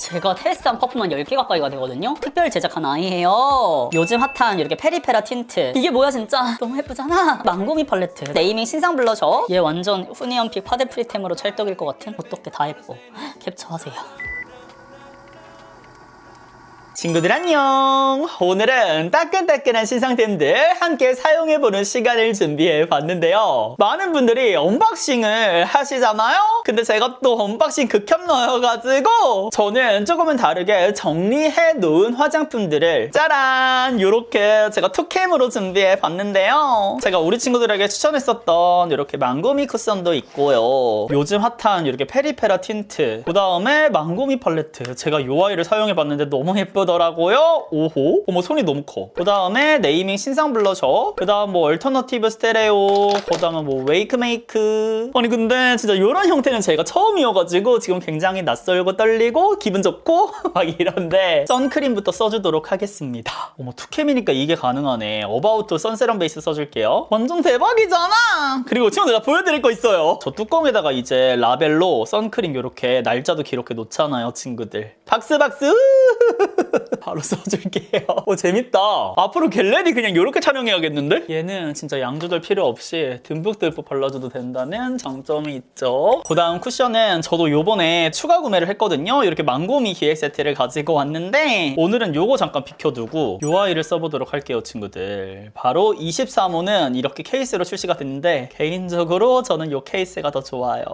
제가 테스트한 퍼프만 10개 가까이가 되거든요. 특별 제작한 아이예요. 요즘 핫한 이렇게 페리페라 틴트. 이게 뭐야 진짜. 너무 예쁘잖아. 망고미 팔레트. 네이밍 신상 블러셔. 얘 완전 후니언픽 파데 프리템으로 찰떡일 것 같은. 어떻게 다 예뻐. 캡처하세요. 친구들 안녕! 오늘은 따끈따끈한 신상템들 함께 사용해보는 시간을 준비해봤는데요. 많은 분들이 언박싱을 하시잖아요? 근데 제가 또 언박싱 극혐러여가지고 저는 조금은 다르게 정리해놓은 화장품들을 짜란! 요렇게 제가 투캠으로 준비해봤는데요. 제가 우리 친구들에게 추천했었던 이렇게 망고미 쿠션도 있고요. 요즘 핫한 이렇게 페리페라 틴트, 그 다음에 망고미 팔레트. 제가 요 아이를 사용해봤는데 너무 예쁘더라고요. 오호. 어머, 손이 너무 커. 그 다음에 네이밍 신상 블러셔. 그 다음 뭐 얼터너티브 스테레오. 그 다음에 뭐 웨이크 메이크. 아니 근데 진짜 이런 형태는 제가 처음이어가지고 지금 굉장히 낯설고 떨리고 기분 좋고 막 이런데 선크림부터 써주도록 하겠습니다. 어머, 투캠이니까 이게 가능하네. 어바웃 선세럼 베이스 써줄게요. 완전 대박이잖아. 그리고 지금 내가 보여드릴 거 있어요. 저 뚜껑에다가 이제 라벨로 선크림 이렇게 날짜도 기록해 놓잖아요, 친구들. 박수 박수. 바로 써줄게요. 오, 재밌다. 앞으로 갤러리 그냥 이렇게 촬영해야겠는데? 얘는 진짜 양 조절 필요 없이 듬뿍듬뿍 발라줘도 된다는 장점이 있죠. 그 다음 쿠션은 저도 요번에 추가 구매를 했거든요. 이렇게 망고미 기획 세트를 가지고 왔는데 오늘은 요거 잠깐 비켜두고 요 아이를 써보도록 할게요, 친구들. 바로 23호는 이렇게 케이스로 출시가 됐는데 개인적으로 저는 요 케이스가 더 좋아요.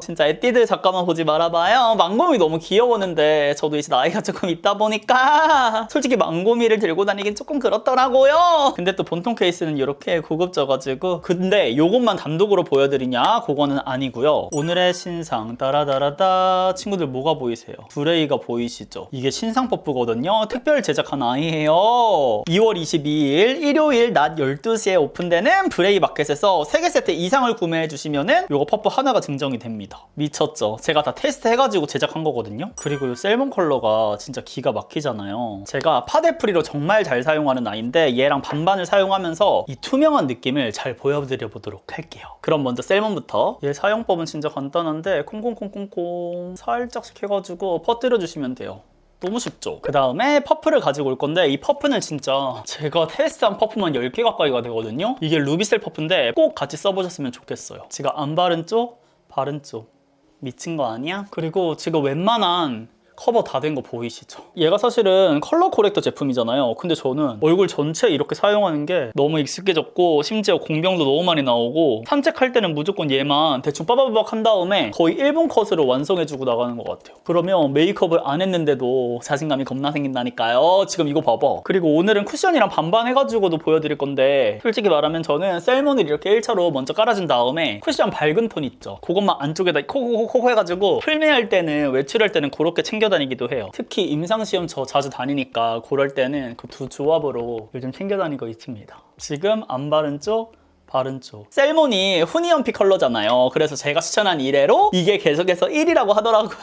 진짜 에뛰드 잠깐만 보지 말아봐요. 망고미 너무 귀여웠는데 저도 이제 나이가 조금 있다 보니까 솔직히 망고미를 들고 다니긴 조금 그렇더라고요. 근데 또 본통 케이스는 이렇게 고급져가지고 근데 요것만 단독으로 보여드리냐? 그거는 아니고요. 오늘의 신상 따라다라다. 친구들 뭐가 보이세요? 브레이가 보이시죠? 이게 신상 퍼프거든요. 특별 제작한 아이예요. 2월 22일 일요일 낮 12시에 오픈되는 브레이 마켓에서 3개 세트 이상을 구매해주시면은 요거 퍼프 하나가 증정이 됩니다. 미쳤죠? 제가 다 테스트 해가지고 제작한 거거든요. 그리고 이 셀몬 컬러가 진짜 기가 막히잖아요. 제가 파데프리로 정말 잘 사용하는 아이인데 얘랑 반반을 사용하면서 이 투명한 느낌을 잘 보여드려 보도록 할게요. 그럼 먼저 셀몬부터. 얘 사용법은 진짜 간단한데 콩콩콩콩콩 살짝씩 해가지고 퍼뜨려 주시면 돼요. 너무 쉽죠? 그 다음에 퍼프를 가지고 올 건데 이 퍼프는 진짜 제가 테스트한 퍼프만 10개 가까이가 되거든요. 이게 루비셀 퍼프인데 꼭 같이 써보셨으면 좋겠어요. 제가 안 바른 쪽, 바른 쪽. 미친 거 아니야? 그리고 지금 웬만한 커버 다 된 거 보이시죠? 얘가 사실은 컬러 코렉터 제품이잖아요. 근데 저는 얼굴 전체 이렇게 사용하는 게 너무 익숙해졌고 심지어 공병도 너무 많이 나오고 산책할 때는 무조건 얘만 대충 빠바바박 한 다음에 거의 1분 컷으로 완성해주고 나가는 것 같아요. 그러면 메이크업을 안 했는데도 자신감이 겁나 생긴다니까요. 지금 이거 봐봐. 그리고 오늘은 쿠션이랑 반반 해가지고도 보여드릴 건데 솔직히 말하면 저는 셀몬을 이렇게 1차로 먼저 깔아준 다음에 쿠션 밝은 톤 있죠? 그것만 안쪽에다 콕콕콕 해가지고 풀메할 때는 외출할 때는 그렇게 챙겨 다니기도 해요. 특히 임상시험 저 자주 다니니까 그럴 때는 그 두 조합으로 요즘 챙겨 다니고 있습니다. 지금 안 바른 쪽, 바른 쪽. 셀몬이 후니언피 컬러잖아요. 그래서 제가 추천한 이래로 이게 계속해서 1위라고 하더라고요.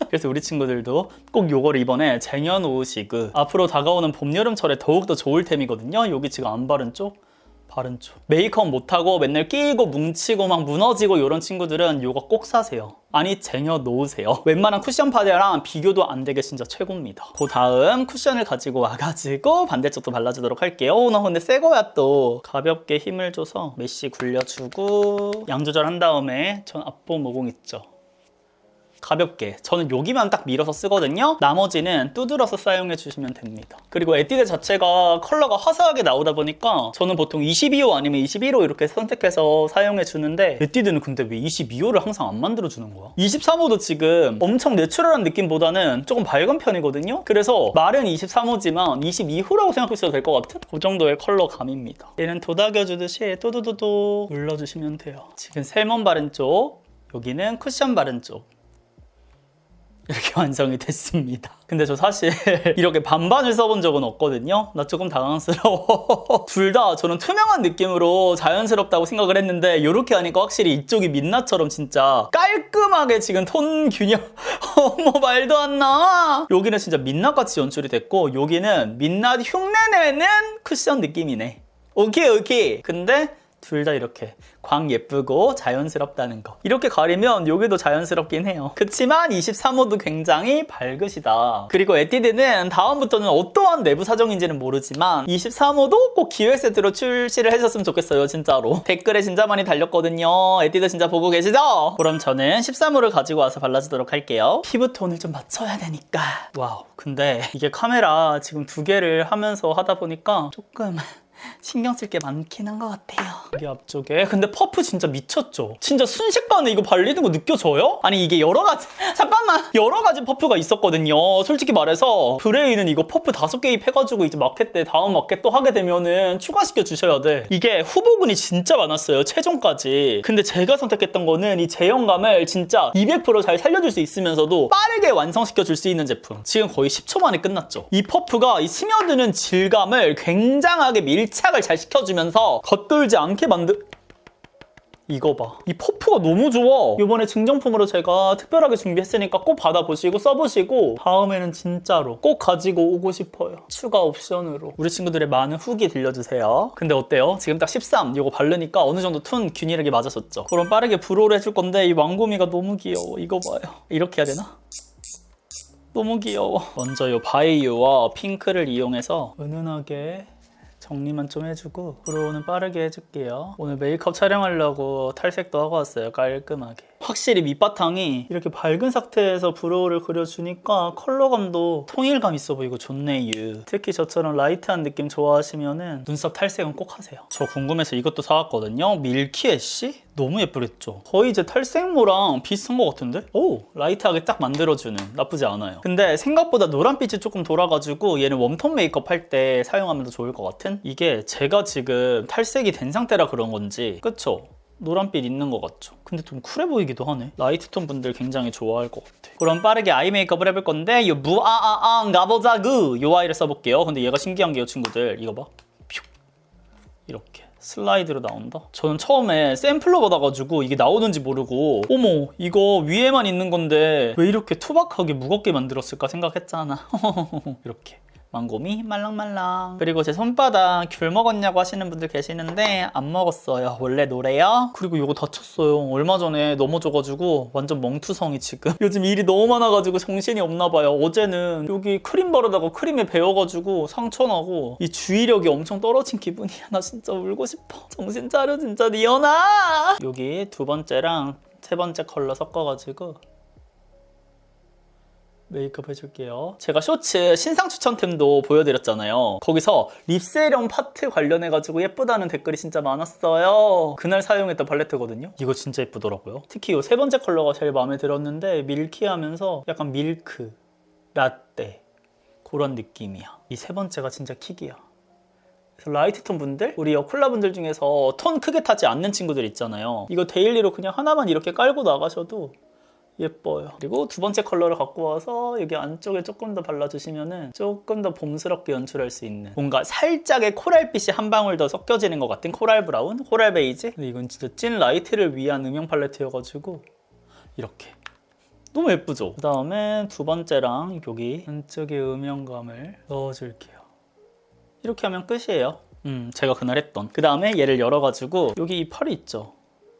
그래서 우리 친구들도 꼭 요거를 이번에 쟁여놓으시고 앞으로 다가오는 봄, 여름철에 더욱더 좋을 템이거든요. 여기 지금 안 바른 쪽, 바른 쪽. 메이크업 못하고 맨날 끼고 뭉치고 막 무너지고 이런 친구들은 요거 꼭 사세요. 아니 쟁여 놓으세요. 웬만한 쿠션 파데랑 비교도 안 되게 진짜 최고입니다. 그 다음 쿠션을 가지고 와가지고 반대쪽도 발라주도록 할게요. 나 근데 새 거야 또. 가볍게 힘을 줘서 메쉬 굴려주고 양 조절한 다음에 전 앞본 모공 있죠? 가볍게. 저는 여기만 딱 밀어서 쓰거든요. 나머지는 두드려서 사용해 주시면 됩니다. 그리고 에뛰드 자체가 컬러가 화사하게 나오다 보니까 저는 보통 22호 아니면 21호 이렇게 선택해서 사용해 주는데 에뛰드는 근데 왜 22호를 항상 안 만들어 주는 거야? 23호도 지금 엄청 내추럴한 느낌보다는 조금 밝은 편이거든요. 그래서 말은 23호지만 22호라고 생각하셔도 될 것 같은 그 정도의 컬러감입니다. 얘는 도닥여 주듯이 또도도도 눌러주시면 돼요. 지금 셀몬 바른 쪽, 여기는 쿠션 바른 쪽. 이렇게 완성이 됐습니다. 근데 저 사실 이렇게 반반을 써본 적은 없거든요. 나 조금 당황스러워. 둘 다 저는 투명한 느낌으로 자연스럽다고 생각을 했는데 이렇게 하니까 확실히 이쪽이 민낯처럼 진짜 깔끔하게 지금 톤 균형 어머 말도 안 나. 여기는 진짜 민낯같이 연출이 됐고 여기는 민낯 흉내내는 쿠션 느낌이네. 오케이. 근데 둘 다 이렇게 광 예쁘고 자연스럽다는 거. 이렇게 가리면 여기도 자연스럽긴 해요. 그치만 23호도 굉장히 밝으시다. 그리고 에뛰드는 다음부터는 어떠한 내부 사정인지는 모르지만 23호도 꼭 기획 세트로 출시를 해줬으면 좋겠어요. 진짜로. 댓글에 진짜 많이 달렸거든요. 에뛰드 진짜 보고 계시죠? 그럼 저는 13호를 가지고 와서 발라주도록 할게요. 피부톤을 좀 맞춰야 되니까. 와우. 근데 이게 카메라 지금 2개를 하면서 하다 보니까 조금 신경 쓸 게 많긴 한 것 같아요. 여기 앞쪽에. 근데 퍼프 진짜 미쳤죠? 진짜 순식간에 이거 발리는 거 느껴져요? 아니 이게 여러 가지 잠깐만 여러 가지 퍼프가 있었거든요. 솔직히 말해서 브레이는 이거 퍼프 5개 입해가지고 이제 마켓 때 다음 마켓 또 하게 되면은 추가시켜 주셔야 돼. 이게 후보군이 진짜 많았어요. 최종까지. 근데 제가 선택했던 거는 이 제형감을 진짜 200% 잘 살려줄 수 있으면서도 빠르게 완성시켜 줄 수 있는 제품. 지금 거의 10초 만에 끝났죠. 이 퍼프가 이 스며드는 질감을 굉장하게 밀착을 잘 시켜주면서 겉돌지 않게 이거 봐. 이 퍼프가 너무 좋아. 이번에 증정품으로 제가 특별하게 준비했으니까 꼭 받아보시고 써보시고 다음에는 진짜로 꼭 가지고 오고 싶어요. 추가 옵션으로. 우리 친구들의 많은 후기 들려주세요. 근데 어때요? 지금 딱 13 이거 바르니까 어느 정도 톤 균일하게 맞았었죠. 그럼 빠르게 브로우를 해줄 건데 이 왕고미가 너무 귀여워. 이거 봐요. 이렇게 해야 되나? 너무 귀여워. 먼저 이 바이유와 핑크를 이용해서 은은하게 정리만 좀 해주고 브로우는 빠르게 해줄게요. 오늘 메이크업 촬영하려고 탈색도 하고 왔어요. 깔끔하게. 확실히 밑바탕이 이렇게 밝은 상태에서 브로우를 그려주니까 컬러감도 통일감 있어 보이고 좋네요. 특히 저처럼 라이트한 느낌 좋아하시면은 눈썹 탈색은 꼭 하세요. 저 궁금해서 이것도 사왔거든요. 밀키애쉬? 너무 예쁘겠죠? 거의 이제 탈색모랑 비슷한 것 같은데? 오! 라이트하게 딱 만들어주는 나쁘지 않아요. 근데 생각보다 노란빛이 조금 돌아가지고 얘는 웜톤 메이크업 할 때 사용하면 더 좋을 것 같은? 이게 제가 지금 탈색이 된 상태라 그런 건지 그쵸? 노란빛 있는 것 같죠? 근데 좀 쿨해 보이기도 하네. 라이트톤 분들 굉장히 좋아할 것 같아. 그럼 빠르게 아이 메이크업을 해볼 건데 이 무아아앙 가보자그 이 아이를 써볼게요. 근데 얘가 신기한 게요 친구들. 이거 봐. 퓨. 이렇게 슬라이드로 나온다. 저는 처음에 샘플로 받아가지고 이게 나오는지 모르고 어머 이거 위에만 있는 건데 왜 이렇게 투박하게 무겁게 만들었을까 생각했잖아. 이렇게 망고미 말랑말랑. 그리고 제 손바닥 귤 먹었냐고 하시는 분들 계시는데 안 먹었어요. 원래 노래요. 그리고 이거 다쳤어요. 얼마 전에 넘어져가지고 완전 멍투성이 지금. 요즘 일이 너무 많아가지고 정신이 없나봐요. 어제는 여기 크림 바르다가 크림에 베어가지고 상처나고 이 주의력이 엄청 떨어진 기분이야. 나 진짜 울고 싶어. 정신 차려 진짜 리언아. 여기 2번째랑 3번째 컬러 섞어가지고 메이크업 해줄게요. 제가 쇼츠 신상 추천템도 보여드렸잖아요. 거기서 립세럼 파트 관련해가지고 예쁘다는 댓글이 진짜 많았어요. 그날 사용했던 팔레트거든요. 이거 진짜 예쁘더라고요. 특히 이 3번째 컬러가 제일 마음에 들었는데 밀키하면서 약간 밀크, 라떼 그런 느낌이야. 이 3번째가 진짜 킥이야. 그래서 라이트톤 분들, 우리 콜라 분들 중에서 톤 크게 타지 않는 친구들 있잖아요. 이거 데일리로 그냥 하나만 이렇게 깔고 나가셔도 예뻐요. 그리고 2번째 컬러를 갖고 와서 여기 안쪽에 조금 더 발라주시면은 조금 더 봄스럽게 연출할 수 있는 뭔가 살짝의 코랄빛이 한 방울 더 섞여지는 것 같은 코랄 브라운, 코랄 베이지. 근데 이건 진짜 찐 라이트를 위한 음영 팔레트여가지고 이렇게 너무 예쁘죠? 그 다음에 2번째랑 여기 안쪽에 음영감을 넣어줄게요. 이렇게 하면 끝이에요. 제가 그날 했던. 그 다음에 얘를 열어가지고 여기 이 펄이 있죠?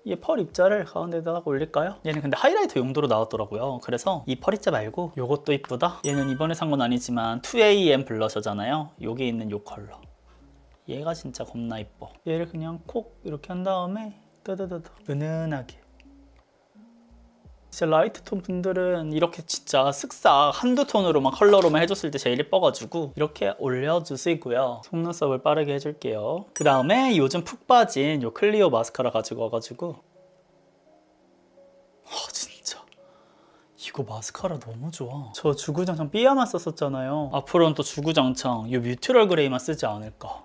이 펄 입자를 가운데다가 올릴까요? 얘는 근데 하이라이터 용도로 나왔더라고요. 그래서 이 펄 입자 말고 요것도 이쁘다? 얘는 이번에 산 건 아니지만 2AM 블러셔잖아요. 여기 있는 요 컬러. 얘가 진짜 겁나 이뻐. 얘를 그냥 콕 이렇게 한 다음에 뜨드드드 은은하게. 진짜 라이트톤 분들은 이렇게 진짜 쓱싹 한두 톤으로만 컬러로만 해줬을 때 제일 예뻐가지고 이렇게 올려주시고요. 속눈썹을 빠르게 해줄게요. 그 다음에 요즘 푹 빠진 요 클리오 마스카라 가지고 와가지고 진짜 이거 마스카라 너무 좋아. 저 주구장창 삐아만 썼었잖아요. 앞으로는 또 주구장창 이 뮤트럴 그레이만 쓰지 않을까.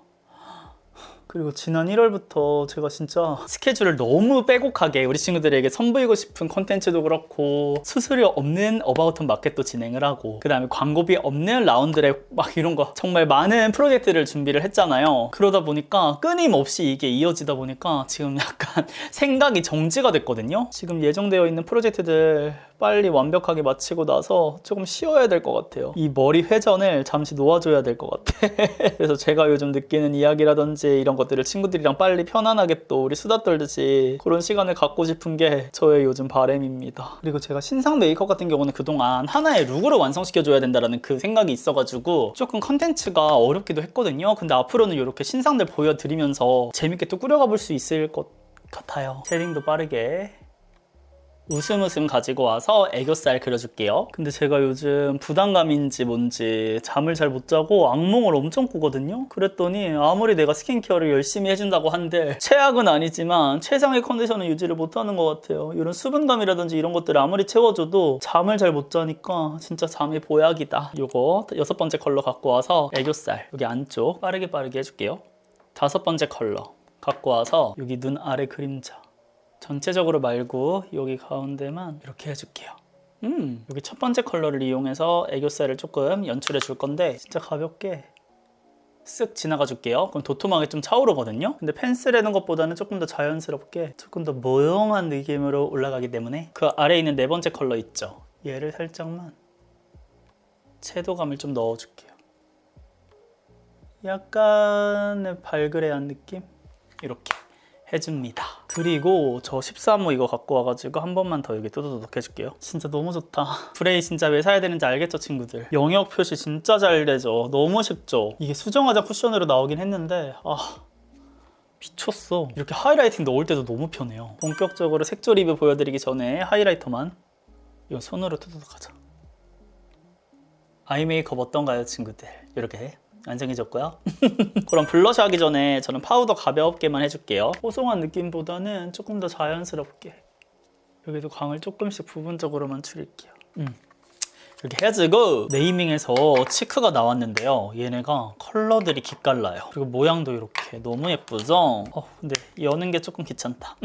그리고 지난 1월부터 제가 진짜 스케줄을 너무 빼곡하게 우리 친구들에게 선보이고 싶은 콘텐츠도 그렇고 수수료 없는 어바웃톤 마켓도 진행을 하고 그 다음에 광고비 없는 라운드랩 막 이런 거 정말 많은 프로젝트를 준비를 했잖아요. 그러다 보니까 끊임없이 이게 이어지다 보니까 지금 약간 생각이 정지가 됐거든요. 지금 예정되어 있는 프로젝트들 빨리 완벽하게 마치고 나서 조금 쉬어야 될 것 같아요. 이 머리 회전을 잠시 놓아줘야 될 것 같아. 그래서 제가 요즘 느끼는 이야기라든지 이런 이런 것들을 친구들이랑 빨리 편안하게 또 우리 수다 떨듯이 그런 시간을 갖고 싶은 게 저의 요즘 바람입니다. 그리고 제가 신상 메이크업 같은 경우는 그동안 하나의 룩으로 완성시켜줘야 된다는 그 생각이 있어가지고 조금 컨텐츠가 어렵기도 했거든요. 근데 앞으로는 이렇게 신상들 보여드리면서 재밌게 또 꾸려가 볼 수 있을 것 같아요. 쉐딩도 빠르게 웃음 가지고 와서 애교살 그려줄게요. 근데 제가 요즘 부담감인지 뭔지 잠을 잘 못 자고 악몽을 엄청 꾸거든요. 그랬더니 아무리 내가 스킨케어를 열심히 해준다고 한들 최악은 아니지만 최상의 컨디션을 유지를 못하는 것 같아요. 이런 수분감이라든지 이런 것들을 아무리 채워줘도 잠을 잘 못 자니까 진짜 잠이 보약이다. 요거 6번째 컬러 갖고 와서 애교살 여기 안쪽 빠르게 해줄게요. 5번째 컬러 갖고 와서 여기 눈 아래 그림자 전체적으로 말고 여기 가운데만 이렇게 해줄게요. 여기 첫 번째 컬러를 이용해서 애교살을 조금 연출해 줄 건데 진짜 가볍게 쓱 지나가 줄게요. 그럼 도톰하게 좀 차오르거든요. 근데 펜슬 해는 것보다는 조금 더 자연스럽게 조금 더 모형한 느낌으로 올라가기 때문에 그 아래에 있는 4번째 컬러 있죠? 얘를 살짝만 채도감을 좀 넣어줄게요. 약간의 발그레한 느낌? 이렇게 해줍니다. 그리고 저 13호 이거 갖고 와가지고 한 번만 더 여기 또도독 해줄게요. 진짜 너무 좋다. 브레이 진짜 왜 사야 되는지 알겠죠, 친구들? 영역 표시 진짜 잘 되죠? 너무 쉽죠? 이게 수정화장 쿠션으로 나오긴 했는데 미쳤어. 이렇게 하이라이팅 넣을 때도 너무 편해요. 본격적으로 색조 리뷰 보여드리기 전에 하이라이터만 이거 손으로 또도독 하자. 아이 메이크업 어떤가요, 친구들? 이렇게 완성해졌고요. 그럼 블러셔 하기 전에 저는 파우더 가볍게만 해줄게요. 뽀송한 느낌보다는 조금 더 자연스럽게 여기도 광을 조금씩 부분적으로만 줄일게요. 이렇게 해주고 네이밍에서 치크가 나왔는데요. 얘네가 컬러들이 기깔나요. 그리고 모양도 이렇게 너무 예쁘죠? 근데 여는 게 조금 귀찮다.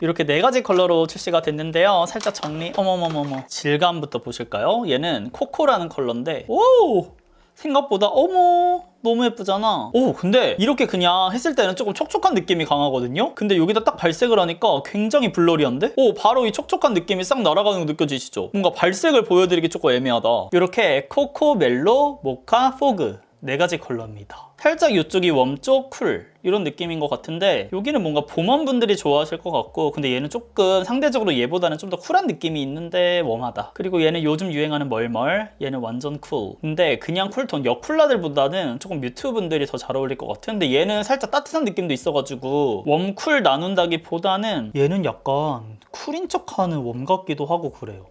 이렇게 4가지 컬러로 출시가 됐는데요. 살짝 정리. 어머머머머. 질감부터 보실까요? 얘는 코코라는 컬러인데 오! 생각보다 어머 너무 예쁘잖아. 근데 이렇게 그냥 했을 때는 조금 촉촉한 느낌이 강하거든요. 근데 여기다 딱 발색을 하니까 굉장히 블러리한데? 바로 이 촉촉한 느낌이 싹 날아가는 거 느껴지시죠? 뭔가 발색을 보여드리기 조금 애매하다. 이렇게 코코, 멜로, 모카, 포그 4가지 컬러입니다. 살짝 이쪽이 웜 쪽, 쿨 이런 느낌인 것 같은데 여기는 뭔가 봄원 분들이 좋아하실 것 같고 근데 얘는 조금 상대적으로 얘보다는 좀 더 쿨한 느낌이 있는데 웜하다. 그리고 얘는 요즘 유행하는 멀멀 얘는 완전 쿨. 근데 그냥 쿨톤 여쿨라들보다는 조금 뮤트 분들이 더 잘 어울릴 것 같은데 얘는 살짝 따뜻한 느낌도 있어가지고 웜 쿨 나눈다기보다는 얘는 약간 쿨인 척하는 웜 같기도 하고 그래요.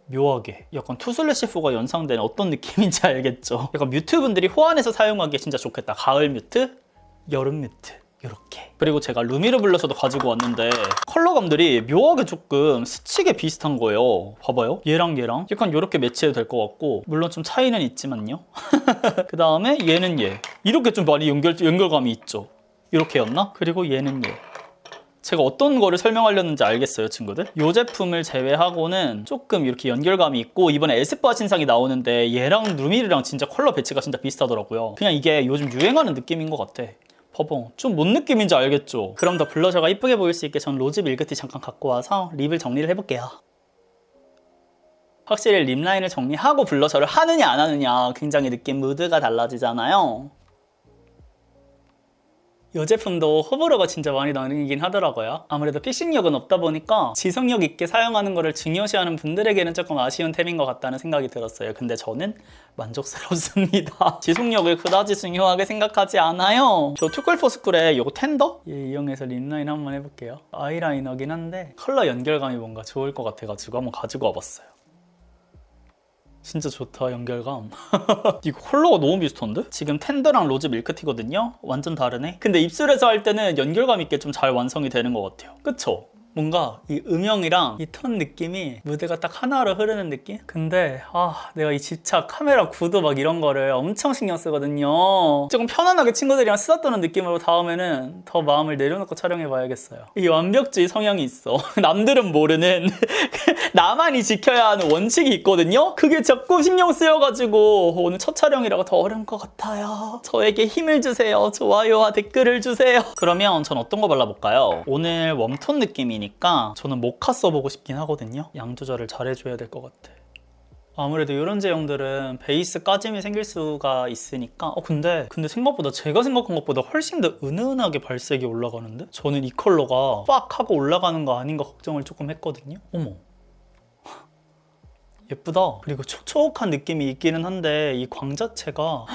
묘하게 약간 투슬래시4가 연상된 어떤 느낌인지 알겠죠? 약간 뮤트 분들이 호환해서 사용하기에 진짜 좋겠다. 가을 뮤트, 여름 뮤트 이렇게. 그리고 제가 루미르 블러셔도 가지고 왔는데 컬러감들이 묘하게 조금 스치게 비슷한 거예요. 봐봐요. 얘랑 약간 이렇게 매치해도 될 것 같고 물론 좀 차이는 있지만요. 그 다음에 얘는 얘 이렇게 좀 많이 연결감이 있죠. 이렇게였나? 그리고 얘는 얘 제가 어떤 거를 설명하려는지 알겠어요, 친구들? 이 제품을 제외하고는 조금 이렇게 연결감이 있고 이번에 에스쁘아 신상이 나오는데 얘랑 루미르랑 진짜 컬러 배치가 진짜 비슷하더라고요. 그냥 이게 요즘 유행하는 느낌인 것 같아. 봐봐. 좀 뭔 느낌인지 알겠죠? 그럼 더 블러셔가 이쁘게 보일 수 있게 전 로즈 밀크티 잠깐 갖고 와서 립을 정리를 해볼게요. 확실히 립 라인을 정리하고 블러셔를 하느냐 안 하느냐 굉장히 느낌 무드가 달라지잖아요. 이 제품도 호불호가 진짜 많이 나뉘긴 하더라고요. 아무래도 픽싱력은 없다 보니까 지속력 있게 사용하는 거를 중요시하는 분들에게는 조금 아쉬운 템인 것 같다는 생각이 들었어요. 근데 저는 만족스럽습니다. 지속력을 그다지 중요하게 생각하지 않아요. 저 투쿨포스쿨의 요거 텐더? 얘 이용해서 립라인 한번 해볼게요. 아이라이너긴 한데 컬러 연결감이 뭔가 좋을 것 같아가지고 한번 가지고 와봤어요. 진짜 좋다, 연결감. 이거 컬러가 너무 비슷한데? 지금 텐더랑 로즈 밀크티거든요? 완전 다르네? 근데 입술에서 할 때는 연결감 있게 좀 잘 완성이 되는 것 같아요. 그쵸? 뭔가 이 음영이랑 이 톤 느낌이 무드가 딱 하나로 흐르는 느낌? 근데 내가 이 집착, 카메라 구도 막 이런 거를 엄청 신경 쓰거든요. 조금 편안하게 친구들이랑 수다 떠는 느낌으로 다음에는 더 마음을 내려놓고 촬영해 봐야겠어요. 이 완벽주의 성향이 있어. 남들은 모르는 나만이 지켜야 하는 원칙이 있거든요? 그게 자꾸 신경 쓰여가지고 오늘 첫 촬영이라고 더 어려운 것 같아요. 저에게 힘을 주세요. 좋아요와 댓글을 주세요. 그러면 전 어떤 거 발라볼까요? 오늘 웜톤 느낌이니까 저는 모카 써보고 싶긴 하거든요. 양 조절을 잘 해줘야 될 것 같아. 아무래도 이런 제형들은 베이스 까짐이 생길 수가 있으니까 근데 생각보다 제가 생각한 것보다 훨씬 더 은은하게 발색이 올라가는데? 저는 이 컬러가 빡 하고 올라가는 거 아닌가 걱정을 조금 했거든요. 어머, 예쁘다. 그리고 촉촉한 느낌이 있기는 한데 이 광 자체가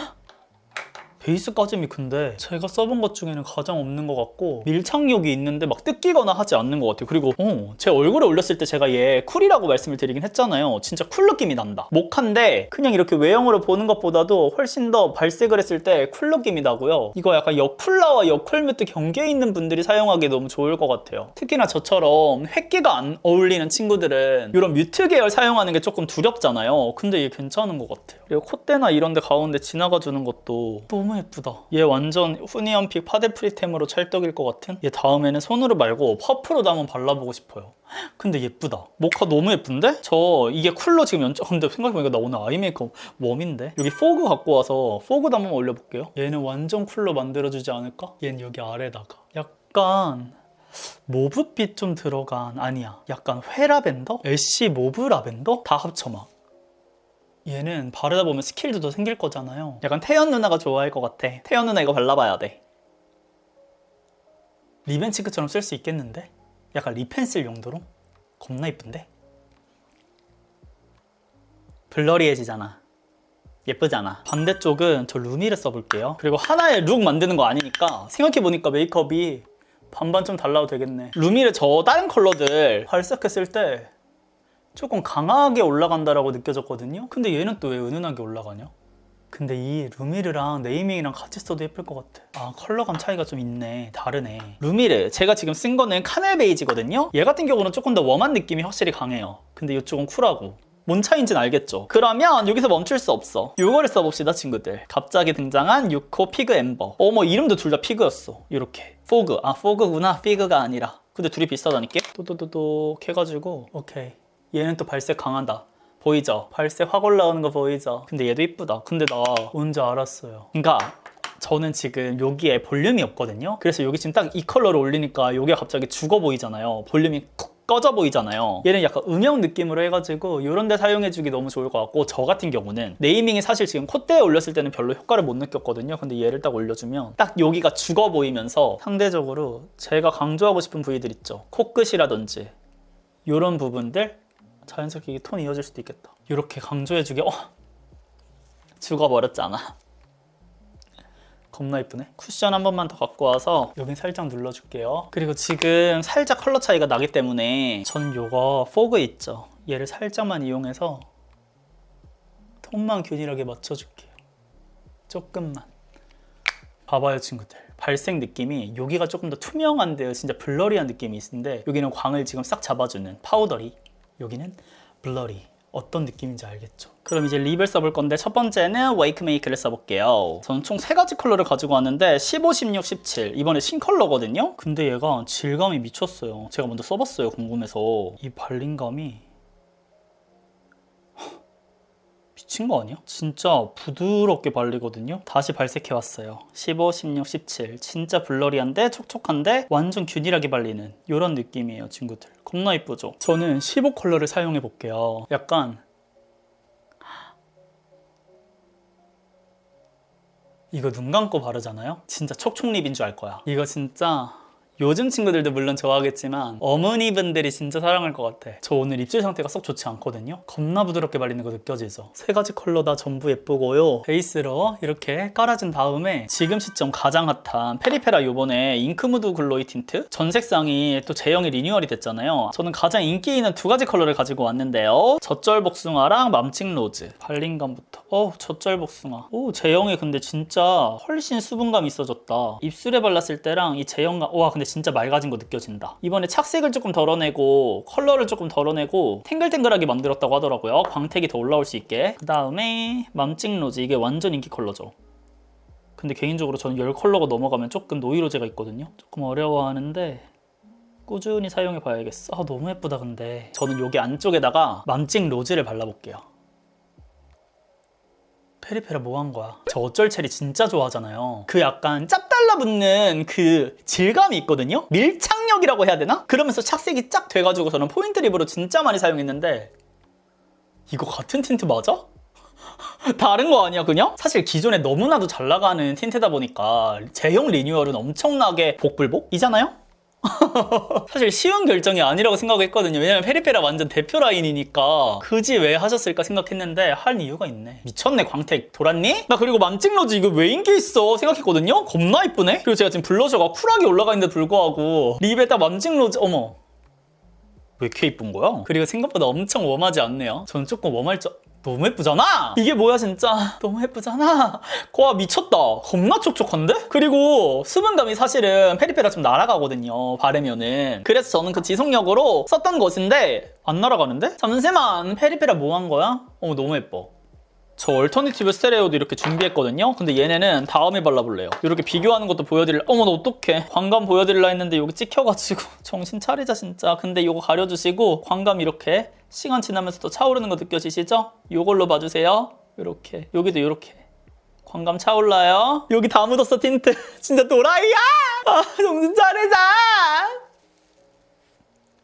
베이스 까짐이 근데 제가 써본 것 중에는 가장 없는 것 같고 밀착력이 있는데 막 뜯기거나 하지 않는 것 같아요. 그리고 제 얼굴에 올렸을 때 제가 얘 쿨이라고 말씀을 드리긴 했잖아요. 진짜 쿨 느낌이 난다. 모카인데 그냥 이렇게 외형으로 보는 것보다도 훨씬 더 발색을 했을 때 쿨 느낌이 나고요. 이거 약간 여쿨라와 여쿨 뮤트 경계에 있는 분들이 사용하기 너무 좋을 것 같아요. 특히나 저처럼 획기가 안 어울리는 친구들은 이런 뮤트 계열 사용하는 게 조금 두렵잖아요. 근데 얘 괜찮은 것 같아요. 그리고 콧대나 이런 데 가운데 지나가 주는 것도 너무 예쁘다. 얘 완전 후니언픽 파데 프리템으로 찰떡일 것 같은? 얘 다음에는 손으로 말고 퍼프로도 한번 발라보고 싶어요. 근데 예쁘다. 모카 너무 예쁜데? 저 이게 쿨러 지금 근데 생각해보니까 나 오늘 아이 메이크업 웜인데? 여기 포그 갖고 와서 포그도 한번 올려볼게요. 얘는 완전 쿨러 만들어주지 않을까? 얘는 여기 아래다가 약간 모브빛 좀 들어간 아니야. 약간 회라벤더? 애쉬 모브 라벤더? 다 합쳐 막. 얘는 바르다 보면 스킬도 더 생길 거잖아요. 약간 태연 누나가 좋아할 것 같아. 태연 누나 이거 발라봐야 돼. 립앤치크처럼 쓸 수 있겠는데? 약간 립펜슬 용도로? 겁나 이쁜데? 블러리해지잖아. 예쁘잖아. 반대쪽은 저 루미를 써볼게요. 그리고 하나의 룩 만드는 거 아니니까 생각해보니까 메이크업이 반반 좀 달라도 되겠네. 루미를 저 다른 컬러들 발색했을 때 조금 강하게 올라간다라고 느껴졌거든요. 근데 얘는 또 왜 은은하게 올라가냐? 근데 이 루미르랑 네이밍이랑 같이 써도 예쁠 것 같아. 아, 컬러감 차이가 좀 있네. 다르네. 루미르 제가 지금 쓴 거는 카멜 베이지거든요. 얘 같은 경우는 조금 더 웜한 느낌이 확실히 강해요. 근데 이쪽은 쿨하고. 뭔 차이인지는 알겠죠? 그러면 여기서 멈출 수 없어. 요거를 써봅시다, 친구들. 갑자기 등장한 6호 피그 엠버. 어머, 이름도 둘 다 피그였어. 이렇게. 포그. 아, 포그구나. 피그가 아니라. 근데 둘이 비슷하다니까? 또또또또 해가지고 오케이. 얘는 또 발색 강하다. 보이죠? 발색 확 올라오는 거 보이죠? 근데 얘도 이쁘다. 근데 나 뭔지 알았어요. 그러니까 저는 지금 여기에 볼륨이 없거든요. 그래서 여기 지금 딱 이 컬러를 올리니까 여기가 갑자기 죽어 보이잖아요. 볼륨이 쿡 꺼져 보이잖아요. 얘는 약간 음영 느낌으로 해가지고 이런 데 사용해주기 너무 좋을 것 같고, 저 같은 경우는 네이밍이 사실 지금 콧대에 올렸을 때는 별로 효과를 못 느꼈거든요. 근데 얘를 딱 올려주면 딱 여기가 죽어 보이면서 상대적으로 제가 강조하고 싶은 부위들 있죠. 코끝이라든지 이런 부분들 자연스럽게 이게 톤이 이어질 수도 있겠다. 이렇게 강조해주게 죽어버렸잖아. 겁나 이쁘네. 쿠션 한 번만 더 갖고 와서 여긴 살짝 눌러줄게요. 그리고 지금 살짝 컬러 차이가 나기 때문에 전 요거 포그 있죠? 얘를 살짝만 이용해서 톤만 균일하게 맞춰줄게요. 조금만. 봐봐요, 친구들. 발색 느낌이 여기가 조금 더 투명한데요. 진짜 블러리한 느낌이 있는데 여기는 광을 지금 싹 잡아주는 파우더리, 여기는 블러리. 어떤 느낌인지 알겠죠? 그럼 이제 립을 써볼 건데 첫 번째는 웨이크 메이크를 써볼게요. 저는 총 3가지 컬러를 가지고 왔는데 15, 16, 17 이번에 신컬러거든요? 근데 얘가 질감이 미쳤어요. 제가 먼저 써봤어요, 궁금해서. 이 발림감이 미친 거 아니야? 진짜 부드럽게 발리거든요? 다시 발색해왔어요. 15, 16, 17 진짜 블러리한데 촉촉한데 완전 균일하게 발리는 이런 느낌이에요, 친구들. 겁나 이쁘죠? 저는 15 컬러를 사용해볼게요. 약간 이거 눈 감고 바르잖아요? 진짜 촉촉립인 줄 알 거야. 이거 진짜 요즘 친구들도 물론 좋아하겠지만 어머니분들이 진짜 사랑할 것 같아. 저 오늘 입술 상태가 썩 좋지 않거든요? 겁나 부드럽게 발리는 거 느껴지죠? 3가지 컬러 다 전부 예쁘고요. 베이스로 이렇게 깔아준 다음에 지금 시점 가장 핫한 페리페라 요번에 잉크무드 글로이 틴트 전 색상이 또 제형이 리뉴얼이 됐잖아요. 저는 가장 인기 있는 2가지 컬러를 가지고 왔는데요. 젖절 복숭아랑 맘찍 로즈. 발림감부터 젖절 복숭아. 제형이 근데 진짜 훨씬 수분감 있어졌다. 입술에 발랐을 때랑 이 제형감, 와 근데 진짜 맑아진 거 느껴진다. 이번에 착색을 조금 덜어내고 컬러를 조금 덜어내고 탱글탱글하게 만들었다고 하더라고요. 광택이 더 올라올 수 있게. 그 다음에 맘찍 로즈. 이게 완전 인기 컬러죠. 근데 개인적으로 저는 10컬러가 넘어가면 조금 노이로제가 있거든요. 조금 어려워하는데 꾸준히 사용해 봐야겠어. 너무 예쁘다. 근데 저는 여기 안쪽에다가 맘찍 로즈를 발라볼게요. 페리페라 뭐 한 거야? 저 어쩔 체리 진짜 좋아하잖아요. 그 약간 짭 달라붙는 그 질감이 있거든요? 밀착력이라고 해야 되나? 그러면서 착색이 쫙 돼가지고 저는 포인트 립으로 진짜 많이 사용했는데 이거 같은 틴트 맞아? 다른 거 아니야 그냥? 사실 기존에 너무나도 잘 나가는 틴트다 보니까 제형 리뉴얼은 엄청나게 복불복이잖아요? 사실 쉬운 결정이 아니라고 생각했거든요. 왜냐면 페리페라 완전 대표 라인이니까 굳이 왜 하셨을까 생각했는데 할 이유가 있네. 미쳤네. 광택 돌았니? 나 그리고 맘찍로즈 이거 왜 인기 있어 생각했거든요. 겁나 이쁘네. 그리고 제가 지금 블러셔가 쿨하게 올라가 있는데 불구하고 립에 딱 맘찍로즈 어머 왜 이렇게 이쁜 거야? 그리고 생각보다 엄청 웜하지 않네요. 저는 조금 웜할 줄 너무 예쁘잖아? 이게 뭐야 진짜 너무 예쁘잖아. 와 미쳤다. 겁나 촉촉한데? 그리고 수분감이 사실은 페리페라 좀 날아가거든요 바르면은. 그래서 저는 그 지속력으로 썼던 것인데 안 날아가는데? 잠시만 페리페라 뭐 한 거야? 어머 너무 예뻐. 저 얼터니티브 스테레오도 이렇게 준비했거든요. 근데 얘네는 다음에 발라볼래요. 이렇게 비교하는 것도 보여드릴라. 어머 나 어떡해. 광감 보여드릴라 했는데 여기 찍혀가지고 정신 차리자 진짜. 근데 이거 가려주시고 광감 이렇게 시간 지나면서 또 차오르는 거 느껴지시죠? 이걸로 봐주세요. 이렇게 여기도 이렇게 광감 차올라요. 여기 다 묻었어 틴트. 진짜 도라이야. 아 정신 차리자.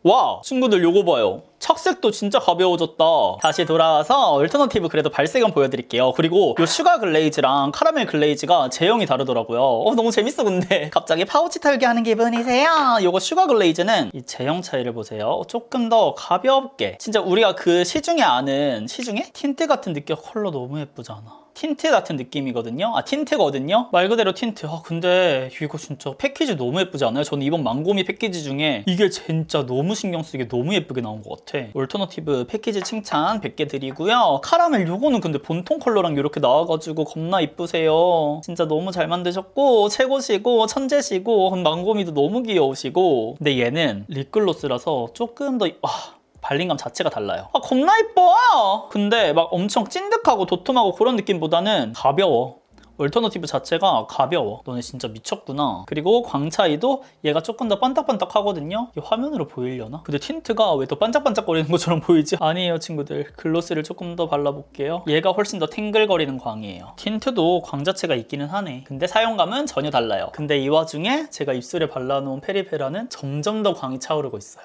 와 친구들 요거 봐요. 착색도 진짜 가벼워졌다. 다시 돌아와서 얼터너티브 그래도 발색은 보여드릴게요. 그리고 요 슈가 글레이즈랑 카라멜 글레이즈가 제형이 다르더라고요. 너무 재밌어 근데. 갑자기 파우치 털기 하는 기분이세요? 요거 슈가 글레이즈는 이 제형 차이를 보세요. 조금 더 가볍게 진짜 우리가 그 시중에 아는 시중에? 틴트 같은 느낌. 컬러 너무 예쁘잖아. 틴트 같은 느낌이거든요. 아 틴트거든요. 말 그대로 틴트. 아 근데 이거 진짜 패키지 너무 예쁘지 않아요? 저는 이번 망고미 패키지 중에 이게 진짜 너무 신경 쓰게 너무 예쁘게 나온 것 같아. 얼터너티브 패키지 칭찬 100개 드리고요. 카라멜 요거는 근데 본통 컬러랑 이렇게 나와가지고 겁나 이쁘세요. 진짜 너무 잘 만드셨고 최고시고 천재시고 망고미도 너무 귀여우시고. 근데 얘는 립글로스라서 조금 더 발림감 자체가 달라요. 아 겁나 이뻐. 근데 막 엄청 찐득하고 도톰하고 그런 느낌보다는 가벼워. 얼터너티브 자체가 가벼워. 너네 진짜 미쳤구나. 그리고 광 차이도 얘가 조금 더 반딱반딱 하거든요. 이게 화면으로 보이려나? 근데 틴트가 왜 더 반짝반짝거리는 것처럼 보이지? 아니에요 친구들. 글로스를 조금 더 발라볼게요. 얘가 훨씬 더 탱글거리는 광이에요. 틴트도 광 자체가 있기는 하네. 근데 사용감은 전혀 달라요. 근데 이 와중에 제가 입술에 발라놓은 페리페라는 점점 더 광이 차오르고 있어요.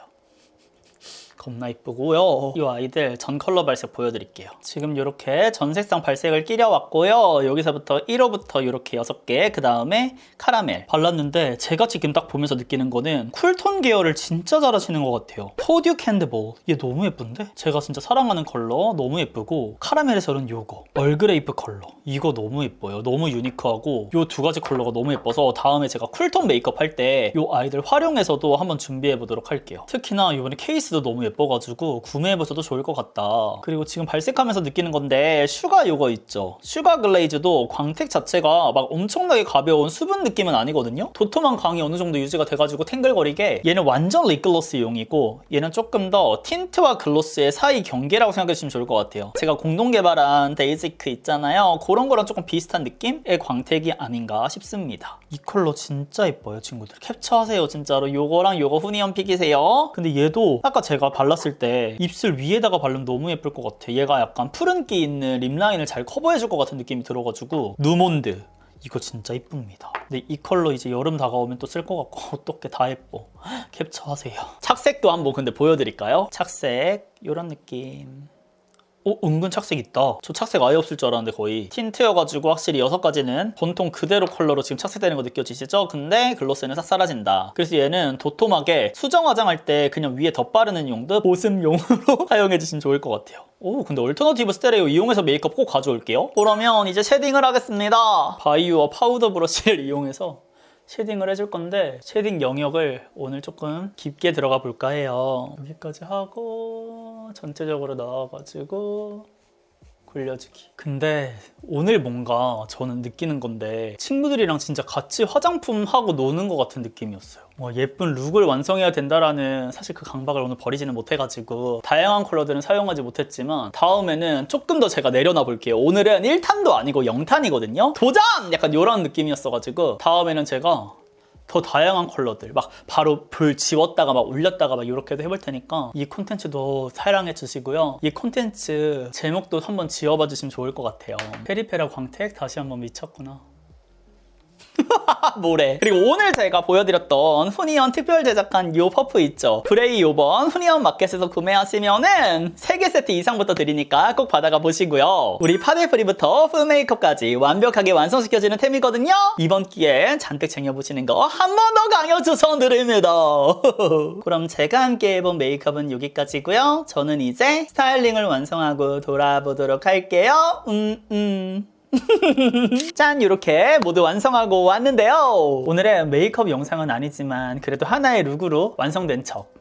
겁나 이쁘고요. 이 아이들 전 컬러 발색 보여드릴게요. 지금 이렇게 전 색상 발색을 끼려왔고요. 여기서부터 1호부터 이렇게 6개, 그 다음에 카라멜 발랐는데 제가 지금 딱 보면서 느끼는 거는 쿨톤 계열을 진짜 잘하시는 것 같아요. 포듀 캔드볼 얘 너무 예쁜데? 제가 진짜 사랑하는 컬러 너무 예쁘고, 카라멜에서는 요거 얼그레이프 컬러 이거 너무 예뻐요. 너무 유니크하고 요 두 가지 컬러가 너무 예뻐서 다음에 제가 쿨톤 메이크업 할 때 요 아이들 활용해서도 한번 준비해 보도록 할게요. 특히나 이번에 케이스도 너무 예뻐가지고 구매해보셔도 좋을 것 같다. 그리고 지금 발색하면서 느끼는 건데 슈가 요거 있죠. 슈가 글레이즈도 광택 자체가 막 엄청나게 가벼운 수분 느낌은 아니거든요. 도톰한 광이 어느 정도 유지가 돼가지고 탱글거리게. 얘는 완전 립글로스용이고 얘는 조금 더 틴트와 글로스의 사이 경계라고 생각해주시면 좋을 것 같아요. 제가 공동 개발한 데이지크 있잖아요. 그런 거랑 조금 비슷한 느낌의 광택이 아닌가 싶습니다. 이 컬러 진짜 예뻐요 친구들. 캡처하세요 진짜로. 요거랑 요거 후니언 픽이세요. 근데 얘도 아까 제가 발랐을 때 입술 위에다가 바르면 너무 예쁠 것 같아. 얘가 약간 푸른기 있는 립라인을 잘 커버해줄 것 같은 느낌이 들어가지고. 누몬드 이거 진짜 이쁩니다. 근데 이 컬러 이제 여름 다가오면 또 쓸 것 같고 어떻게 다 예뻐. 캡처하세요. 착색도 한번 근데 보여드릴까요? 착색 이런 느낌. 은근 착색 있다. 저 착색 아예 없을 줄 알았는데 거의 틴트여가지고 확실히 6가지는 본통 그대로 컬러로 지금 착색되는 거 느껴지시죠? 근데 글로스는 싹 사라진다. 그래서 얘는 도톰하게 수정 화장할 때 그냥 위에 덧바르는 용도 보습용으로 사용해주시면 좋을 것 같아요. 근데 얼터너티브 스테레오 이용해서 메이크업 꼭 가져올게요. 그러면 이제 쉐딩을 하겠습니다. 바이유어 파우더 브러쉬를 이용해서 쉐딩을 해줄 건데 쉐딩 영역을 오늘 조금 깊게 들어가 볼까 해요. 여기까지 하고 전체적으로 넣어가지고 굴려주기. 근데 오늘 뭔가 저는 느끼는 건데 친구들이랑 진짜 같이 화장품 하고 노는 것 같은 느낌이었어요. 예쁜 룩을 완성해야 된다라는 사실 그 강박을 오늘 버리지는 못해가지고 다양한 컬러들은 사용하지 못했지만 다음에는 조금 더 제가 내려놔 볼게요. 오늘은 1탄도 아니고 0탄이거든요. 도전! 약간 이런 느낌이었어가지고 다음에는 제가 더 다양한 컬러들 막 바로 불 지웠다가 막 올렸다가 막 이렇게도 해볼 테니까 이 콘텐츠도 사랑해 주시고요. 이 콘텐츠 제목도 한번 지어봐 주시면 좋을 것 같아요. 페리페라 광택 다시 한번 미쳤구나. 뭐래. 그리고 오늘 제가 보여드렸던 후니언 특별 제작한 요 퍼프 있죠. 브레이 요번 후니언 마켓에서 구매하시면은 3개 세트 이상부터 드리니까 꼭 받아가 보시고요. 우리 파데프리부터 푸 메이크업까지 완벽하게 완성시켜주는 템이거든요. 이번 기회에 잔뜩 쟁여보시는 거 한 번 더 강력 추천드립니다. 그럼 제가 함께 해본 메이크업은 여기까지고요. 저는 이제 스타일링을 완성하고 돌아보도록 할게요. 짠! 이렇게 모두 완성하고 왔는데요. 오늘의 메이크업 영상은 아니지만 그래도 하나의 룩으로 완성된 척.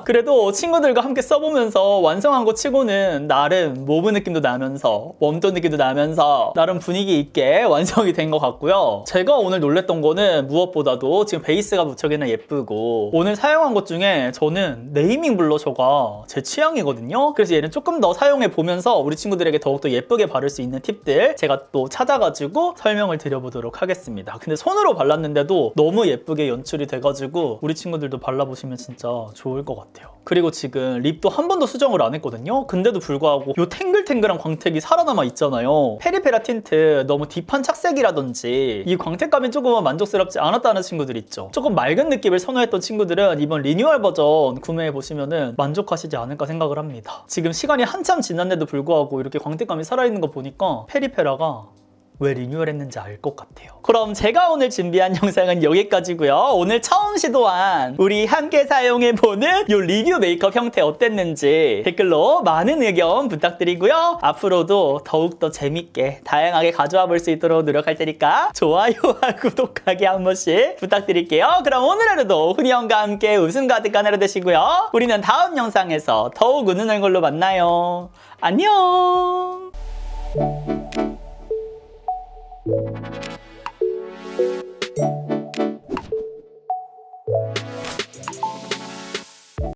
그래도 친구들과 함께 써보면서 완성한 거 치고는 나름 모브 느낌도 나면서 웜톤 느낌도 나면서 나름 분위기 있게 완성이 된 것 같고요. 제가 오늘 놀랬던 거는 무엇보다도 지금 베이스가 무척이나 예쁘고 오늘 사용한 것 중에 저는 네이밍 블러셔가 제 취향이거든요. 그래서 얘는 조금 더 사용해 보면서 우리 친구들에게 더욱더 예쁘게 바를 수 있는 팁들 제가 또 찾아가지고 설명을 드려보도록 하겠습니다. 근데 손으로 발랐는데도 너무 예쁘게 연출이 돼가지고 우리 친구들도 발라보시면 진짜 좋을 것 같아요. 그리고 지금 립도 한 번도 수정을 안 했거든요. 근데도 불구하고 이 탱글탱글한 광택이 살아남아 있잖아요. 페리페라 틴트 너무 딥한 착색이라든지 이 광택감이 조금은 만족스럽지 않았다는 친구들 있죠. 조금 맑은 느낌을 선호했던 친구들은 이번 리뉴얼 버전 구매해보시면 만족하시지 않을까 생각을 합니다. 지금 시간이 한참 지났는데도 불구하고 이렇게 광택감이 살아있는 거 보니까 페리페라가 왜 리뉴얼했는지 알 것 같아요. 그럼 제가 오늘 준비한 영상은 여기까지고요. 오늘 처음 시도한 우리 함께 사용해보는 이 리뷰 메이크업 형태 어땠는지 댓글로 많은 의견 부탁드리고요. 앞으로도 더욱더 재밌게 다양하게 가져와 볼 수 있도록 노력할 테니까 좋아요와 구독하기 한 번씩 부탁드릴게요. 그럼 오늘 하루도 훈이형과 함께 웃음 가득한 하루 되시고요. 우리는 다음 영상에서 더욱 웃는 얼굴로 만나요. 안녕.